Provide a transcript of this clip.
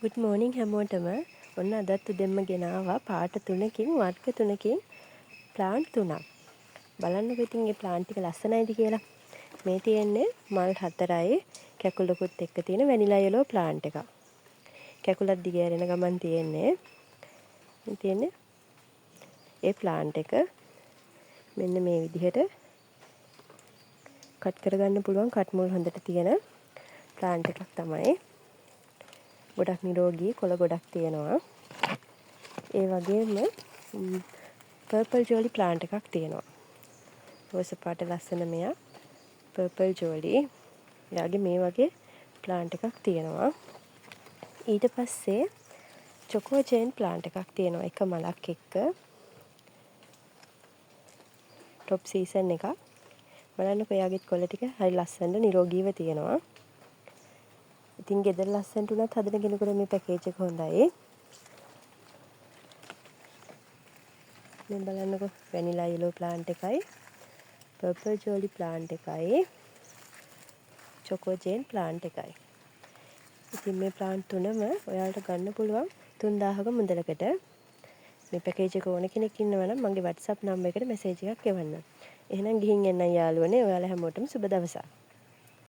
Good මෝනිං හැමෝටම. ඔන්න අදත් උදෙන්ම ගෙනාවා පාට 3කින් වර්ග 3කින් ප්ලාන්ට් 3ක්. බලන්නකො ඉතින් මේ ප්ලාන්ට් ටික ලස්සනයිද කියලා. මේ තියෙන්නේ මල් 4යි කැකුලකුත් එක්ක තියෙන වැනිලා යෙලෝ ප්ලාන්ට් එකක්. කැකුලක් දිගෑරෙන ගමන් තියෙන්නේ ඒ ප්ලාන්ට් එක මෙන්න මේ විදිහට කට් කරගන්න පුළුවන් කට් මුල් හොඳට තියෙන ප්ලාන්ට් එකක් තමයි. ගොඩක් නිරෝගී කොළ ගොඩක් තියෙනවා. ඒ වගේම පර්පල් ජෝලි ප්ලාන්ට් එකක් තියෙනවා. රෝස පාට ලස්සන මෙයා පර්පල් ජෝලි. එයාගේ මේ වගේ ප්ලාන්ට් එකක් තියෙනවා. ඊට පස්සේ චොකෝ ජේන් ප්ලාන්ට් එකක් තියෙනවා. එක මලක් එක්ක টොප් සීසන් එකක්. බලන්නකො එයාගේ කොළ ටික හරි ලස්සනට නිරෝගීව තියෙනවා. ඉතින් ගෙදර ලස්සනට උනත් හදන කෙනෙකුට මේ පැකේජ් එක හොඳයි. මේ බලන්නකො වැනිලා යෙලෝ ප්ලාන්ට් එකයි පර්පල් ජෝලි ප්ලාන්ට් එකයි චොකෝ ජේන් ප්ලාන්ට් එකයි. ඉතින් මේ ප්ලාන්ට් තුනම ඔයාලට ගන්න පුළුවන් 3000ක මුදලකට. මේ පැකේජ් එක ඕන කෙනෙක් ඉන්නවා නම් මගේ WhatsApp නම්බර් එකට මැසේජ් එකක් එවන්න. එහෙනම් ගිහින් එන්න යාළුවනේ. ඔයාලා හැමෝටම සුබ දවසක්.